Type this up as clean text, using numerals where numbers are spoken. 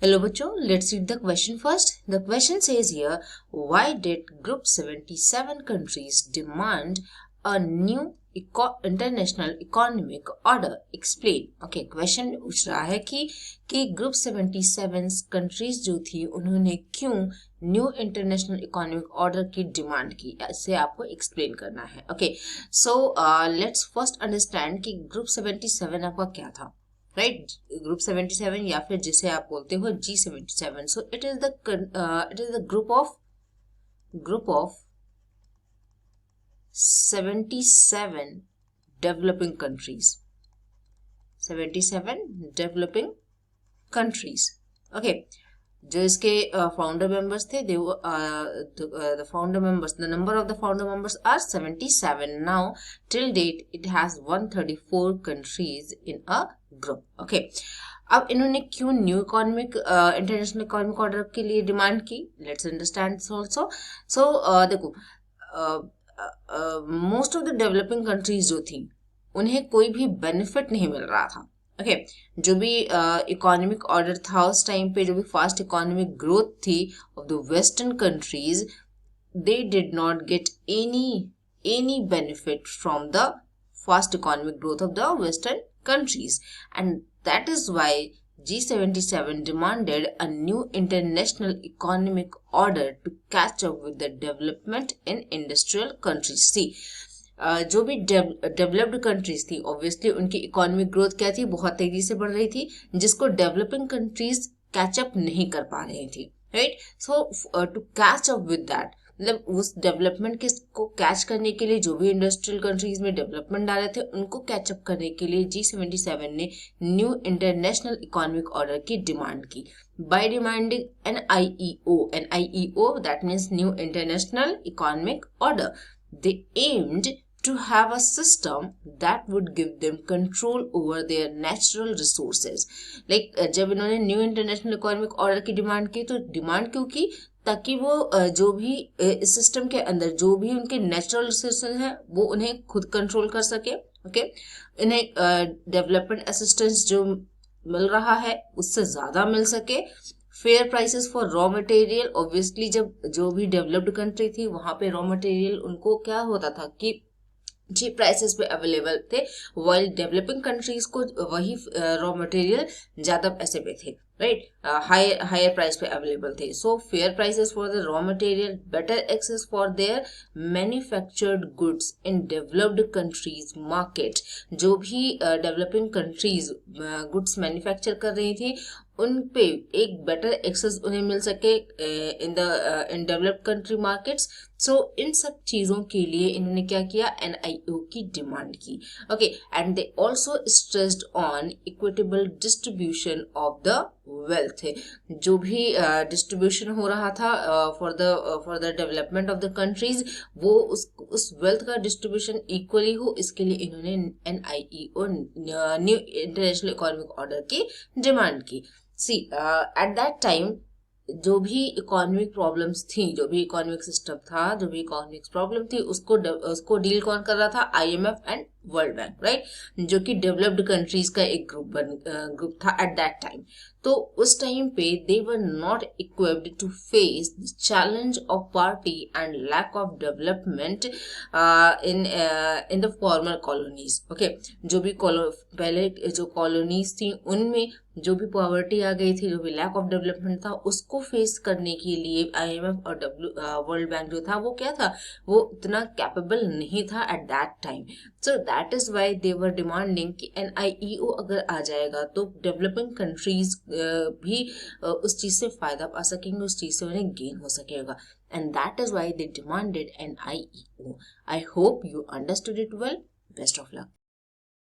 Hello बच्चों, let's read the question first. The question says here, why did Group 77 countries demand a new international economic order? Explain. Okay, question पूछ रहा है कि Group 77 countries जो थी उन्होंने क्यों न्यू इंटरनेशनल इकोनॉमिक ऑर्डर की डिमांड की, इसे आपको एक्सप्लेन करना है. Okay, so let's first understand कि ग्रुप 77 आपका क्या था. राइट, ग्रुप 77 या फिर जिसे आप बोलते हो G77. So it is the group of 77 developing countries. 77 developing countries. Okay, जो इसके फाउंडर मेंबर्स थे, the founder members, the number of the founder members are 77. Now till date it has 134 countries in a group. Okay, अब इन्होंने क्यों new economic international economic order के लिए demand की? Let's understand also. So देखो, most of the developing countries जो थी उन्हें कोई भी बेनिफिट नहीं मिल रहा था. ओके, जो भी इकोनॉमिक ऑर्डर था उस टाइम पे, जो भी फास्ट इकोनॉमिक ग्रोथ थी of the western countries, they did not get any benefit from the fast economic growth of the western countries, and that is why G77 demanded a new international economic order to catch up with the development in industrial countries. See, जो भी developed countries थी, obviously उनकी economic growth क्या थी, बहुत तेजी से बढ़ रही थी, जिसको डेवलपिंग कंट्रीज कैचअप नहीं कर पा रही थी. Right, so to catch up with that, मतलब उस डेवलपमेंट को कैच करने के लिए जो भी इंडस्ट्रियल कंट्रीज में डेवलपमेंट डाले थे उनको कैचअप करने के लिए G77 ने न्यू इंटरनेशनल इकोनॉमिक ऑर्डर की डिमांड की. By demanding NIEO, that means new international economic order, they aimed to have a system that would give them control over their natural resources. Like जब इन्होंने new international economic order की demand की, तो demand क्यों की? ताकि वो जो भी इस सिस्टम के अंदर जो भी उनके नेचुरल रिसोर्सेज हैं वो उन्हें खुद कंट्रोल कर सके. ओके, इन्हें डेवलपमेंट असिस्टेंस जो मिल रहा है उससे ज्यादा मिल सके. Fair prices for raw material, obviously जब जो भी डेवलप्ड कंट्री थी वहां पे रॉ मटेरियल उनको क्या होता था कि चीप प्राइसेस पे अवेलेबल थे, वाइल डेवलपिंग कंट्रीज को वही रॉ मटेरियल ज्यादा पैसे पे थे. राइट, हायर प्राइस पे अवेलेबल थे. So fair prices for the raw material, better access for their manufactured goods in developed countries market. जो भी डेवलपिंग कंट्रीज गुड्स मैन्युफैक्चर कर रही थी उन पे एक बेटर एक्सेस उन्हें मिल सके इन डेवलप्ड कंट्री मार्केट्स. सो इन सब चीजों के लिए इन्होंने क्या किया? NIEO की डिमांड की. Okay, and they also stressed on equitable distribution of the wealth. जो भी डिस्ट्रीब्यूशन हो रहा था for the development of the countries, वो उस वेल्थ का डिस्ट्रीब्यूशन इक्वली हो, इसके लिए इन्होंने NIEO new international economic order की डिमांड की. सी, एट दैट टाइम जो भी इकोनॉमिक प्रॉब्लम्स थी, जो भी इकोनॉमिक सिस्टम था, जो भी इकोनॉमिक प्रॉब्लम थी, उसको डील कौन कर रहा था? IMF and world bank. Right, जो कि डेवलप्ड कंट्रीज का एक ग्रुप था एट दैट टाइम. तो उस टाइम पे they were not equipped to face the challenge of party and lack of development in the former colonies. Okay, जो भी पहले जो कॉलोनीज थी उनमें जो भी पॉवर्टी आ गई थी, जो भी लैक ऑफ डेवलपमेंट था, उसको फेस करने के लिए IMF और वर्ल्ड बैंक जो था वो क्या था? वो इतना कैपेबल नहीं था at that time. So that is why they were demanding कि NIEO अगर आ जाएगा तो डेवलपिंग कंट्रीज भी उस चीज से फायदा पा सकेंगे, उस चीज से उन्हें गेन हो सकेगा. And that is why they demanded NIEO. I hope you understood it well. Best of luck.